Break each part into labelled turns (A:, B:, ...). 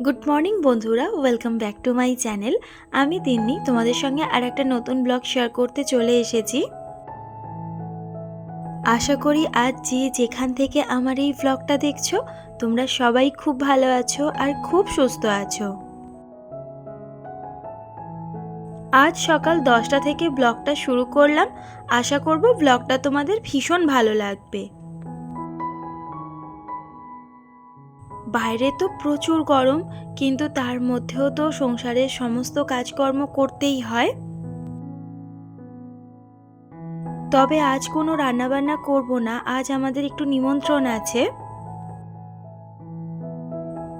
A: Good morning বন্ধুরা, welcome back to my channel. আমি তিন্নি তোমাদের সঙ্গে আর একটা নতুন ব্লগ শেয়ার করতে চলে এসেছি। আশা করি আজ যে যেখান থেকে আমার এই ব্লগটা দেখছো তোমরা সবাই খুব ভালো আছো আর খুব সুস্থ আছো। আজ সকাল 10টা থেকে ব্লগটা শুরু করলাম। আশা করব ব্লগটা তোমাদের ভীষণ ভালো লাগবে। বাইরে তো প্রচুর গরম, কিন্তু তার মধ্যেও তো সংসারের সমস্ত কাজকর্ম করতেই হয়। তবে আজ কোনো রান্নাবান্না করব না, আজ আমাদের একটু নিমন্ত্রণ আছে।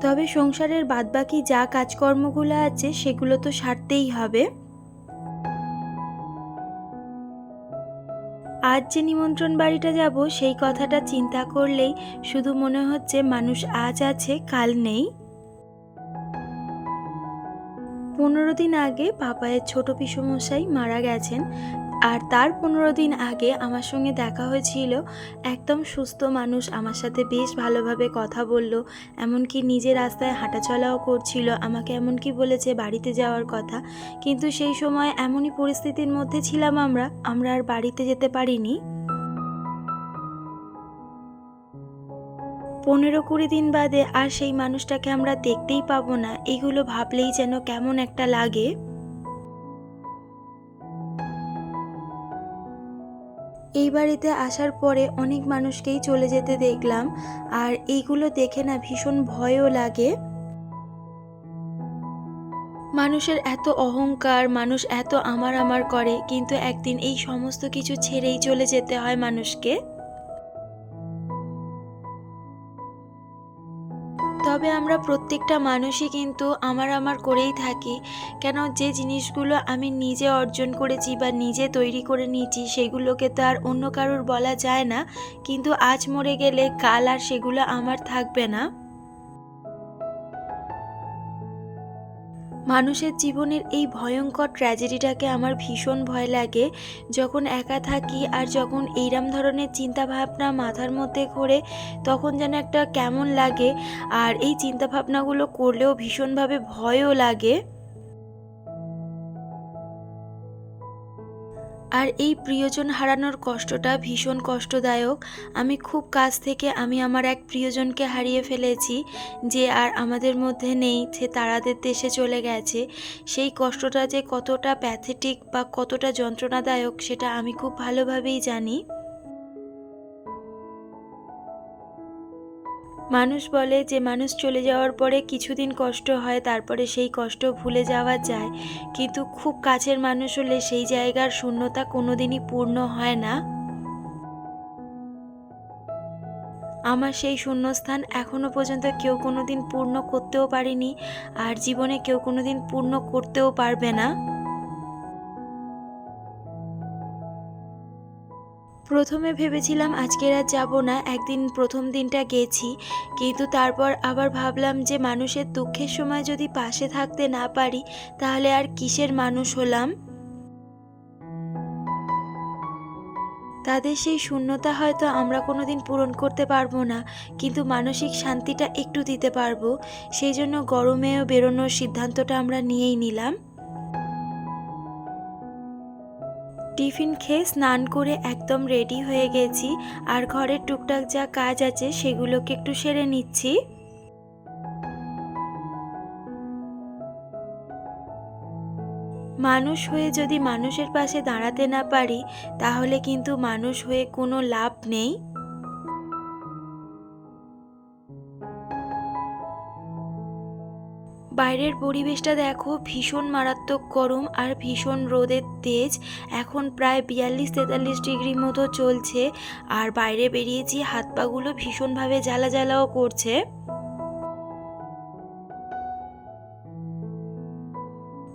A: তবে সংসারের বাদবাকি যা কাজকর্মগুলো আছে সেগুলো তো সারতেই হবে। আজ যে নিমন্ত্রণ বাড়িটা যাব সেই কথাটা চিন্তা করলেই শুধু মনে হচ্ছে মানুষ আজ আছে কাল নেই। 15 দিন আগে পাপায়ের ছোট পিসেমশাই মারা গেছেন, আর তার 15 দিন আগে আমার সঙ্গে দেখা হয়েছিল একদম সুস্থ মানুষ, আমার সাথে বেশ ভালোভাবে কথা বলল, এমনকি নিজে রাস্তায় হাঁটাচলাও করছিল, আমাকে এমনকি বলেছে বাড়িতে যাওয়ার কথা। কিন্তু সেই সময় এমনই পরিস্থিতির মধ্যে ছিলাম আমরা আর বাড়িতে যেতে পারিনি। 15-20 দিন বাদে আর সেই মানুষটাকে আমরা দেখতেই পাবো না, এগুলো ভাবলেই যেন কেমন একটা লাগে। এই বাড়িতে আসার পরে অনেক মানুষকেই চলে যেতে দেখলাম, আর এইগুলো দেখে না ভীষণ ভয়ও লাগে। মানুষের এত অহংকার, মানুষ এত আমার আমার করে, কিন্তু একদিন এই সমস্ত কিছু ছেড়েই চলে যেতে হয় মানুষকে। তবে আমরা প্রত্যেকটা মানুষই কিন্তু আমার আমার করেই থাকি। কেন, যে জিনিসগুলো আমি নিজে অর্জন করেছি বা নিজে তৈরি করে নিয়েছি সেগুলোকে তো আর অন্য কারোর বলা যায় না, কিন্তু আজ মরে গেলে কাল আর সেগুলো আমার থাকবে না। মানুষের জীবনের এই ভয়ঙ্কর ট্র্যাজেডিটাকে আমার ভীষণ ভয় লাগে। যখন একা থাকি আর যখন এইরম ধরনের চিন্তাভাবনা মাথার মধ্যে ঘোরে, তখন যেন একটা কেমন লাগে, আর এই চিন্তাভাবনাগুলো করলেও ভীষণভাবে ভয়ও লাগে। আর এই প্রিয়জন হারানোর কষ্টটা ভীষণ কষ্টদায়ক। আমি খুব কাছ থেকে আমি আমার এক প্রিয়জনকে হারিয়ে ফেলেছি, যে আর আমাদের মধ্যে নেই, সে তারাদের দেশে চলে গেছে। সেই কষ্টটা যে কতটা প্যাথেটিক বা কতটা যন্ত্রণাদায়ক সেটা আমি খুব ভালোভাবেই জানি। মানুষ বলে যে মানুষ চলে যাওয়ার পরে কিছুদিন কষ্ট হয়, তারপরে সেই কষ্ট ভুলে যাওয়া যায়, কিন্তু খুব কাছের মানুষ হলে সেই জায়গার শূন্যতা কোনোদিনই পূর্ণ হয় না। আমার সেই শূন্যস্থান এখনো পর্যন্ত কেউ কোনোদিন পূর্ণ করতেও পারেনি, আর জীবনে কেউ কোনোদিন পূর্ণ করতেও পারবে না। প্রথমে ভেবেছিলাম আজকের আর যাব না, একদিন প্রথম দিনটা গেছি, কিন্তু তারপর আবার ভাবলাম যে মানুষের দুঃখের সময় যদি পাশে থাকতে না পারি তাহলে আর কিসের মানুষ হলাম। তাদের সেই শূন্যতা হয়তো আমরা কোনোদিন পূরণ করতে পারবো না, কিন্তু মানসিক শান্তিটা একটু দিতে পারবো। সেই জন্য গরমেও বেরোনোর সিদ্ধান্তটা আমরা নিয়েই নিলাম। টিফিন খেয়ে স্নান করে একদম রেডি হয়ে গেছি, আর ঘরের টুকটাক যা কাজ আছে সেগুলোকে একটু সেরে নিচ্ছি। মানুষ হয়ে যদি মানুষের পাশে দাঁড়াতে না পারি তাহলে কিন্তু মানুষ হয়ে কোনো লাভ নেই। বাইরের পরিবেশটা দেখো, ভীষণ মারাত্মক গরম আর ভীষণ রোদের তেজ। এখন প্রায় 42-43 ডিগ্রি মতো চলছে, আর বাইরে বেরিয়েছি হাত পাগুলো ভীষণভাবে জ্বালা জ্বালাও করছে।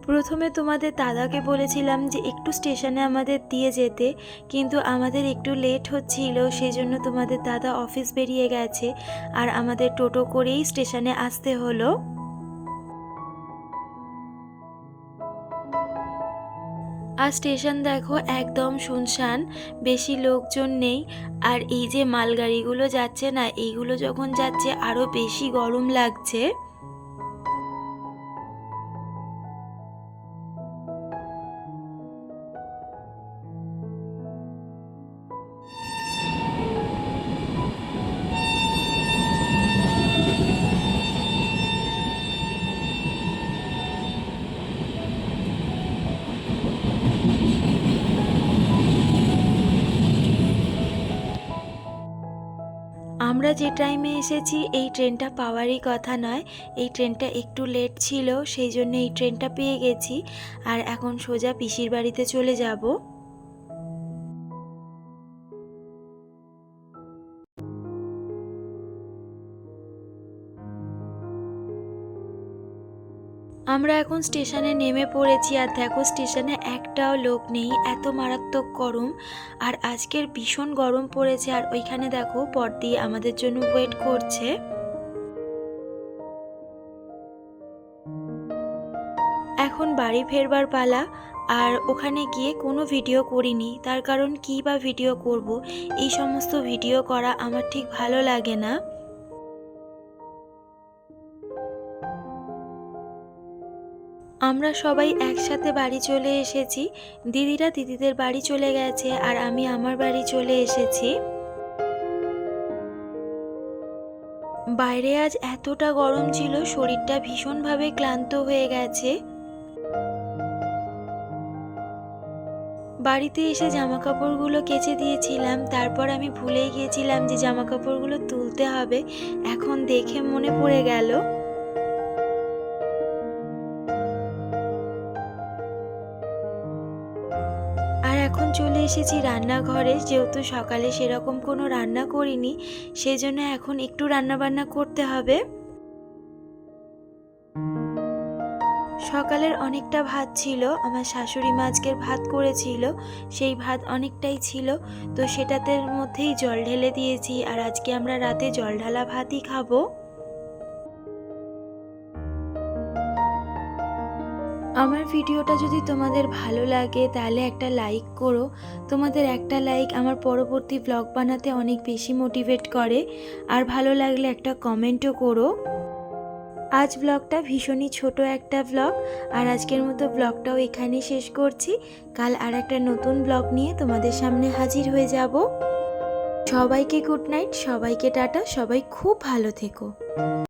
A: প্রথমে তোমাদের দাদাকে বলেছিলাম যে একটু স্টেশনে আমাদের দিয়ে যেতে, কিন্তু আমাদের একটু লেট হচ্ছিল, সেই জন্য তোমাদের দাদা অফিস বেরিয়ে গেছে, আর আমাদের টোটো করেই স্টেশনে আসতে হলো। আর স্টেশন দেখো একদম শুনশান, বেশি লোকজন নেই। আর এই যে মালগাড়িগুলো যাচ্ছে না, এইগুলো যখন যাচ্ছে আরও বেশি গরম লাগছে। আমরা যে টাইমে এসেছি এই ট্রেনটা পাওয়ারই কথা নয়। এই ট্রেনটা একটু লেট ছিল, সেই জন্য এই ট্রেনটা পেয়ে গেছি। আর এখন সোজা পিসির বাড়িতে চলে যাব। আমরা এখন স্টেশনে নেমে পড়েছি, আর দেখো স্টেশনে একটাও লোক নেই, এত মারাত্মক গরম। আর আজকের ভীষণ গরম পড়েছে। আর ওইখানে দেখো বড়দি আমাদের জন্য ওয়েট করছে। এখন বাড়ি ফেরবার পালা। আর ওখানে গিয়ে কোনো ভিডিও করিনি, তার কারণ কী বা ভিডিও করব। এই সমস্ত ভিডিও করা আমার ঠিক ভালো লাগে না। আমরা সবাই একসাথে বাড়ি চলে এসেছি। দিদিরা দিদিদের বাড়ি চলে গেছে, আর আমি আমার বাড়ি চলে এসেছি। বাইরে আজ এতটা গরম ছিল, শরীরটা ভীষণভাবে ক্লান্ত হয়ে গেছে। বাড়িতে এসে জামাকাপড়গুলো কেচে দিয়েছিলাম, তারপর আমি ভুলেই গিয়েছিলাম যে জামাকাপড়গুলো তুলতে হবে। এখন দেখে মনে পড়ে গেল। আর এখন চলে এসেছি রান্নাঘরে, যেহেতু সকালে সেরকম কোনো রান্না করিনি, সেজন্য এখন একটু রান্নাবান্না করতে হবে। সকালের অনেকটা ভাত ছিল, আমার শাশুড়ি মা আজকের ভাত করেছিল, সেই ভাত অনেকটাই ছিল, তো সেটাতে মধ্যেই জল ঢেলে দিয়েছি। আর আজকে আমরা রাতে জল ঢালা ভাতই খাবো। আমার ভিডিওটা যদি তোমাদের ভালো লাগে তাহলে একটা লাইক করো। তোমাদের একটা লাইক আমার পরবর্তী ব্লগ বানাতে অনেক বেশি মোটিভেট করে। আর ভালো লাগলে একটা কমেন্টও করো। আজ ব্লগটা ভীষণই ছোট একটা ব্লগ, আর আজকের মতো ব্লগটাও এখানেই শেষ করছি। কাল আর একটা নতুন ব্লগ নিয়ে তোমাদের সামনে হাজির হয়ে যাব। সবাইকে গুড নাইট, সবাইকে টাটা, সবাই খুব ভালো থেকো।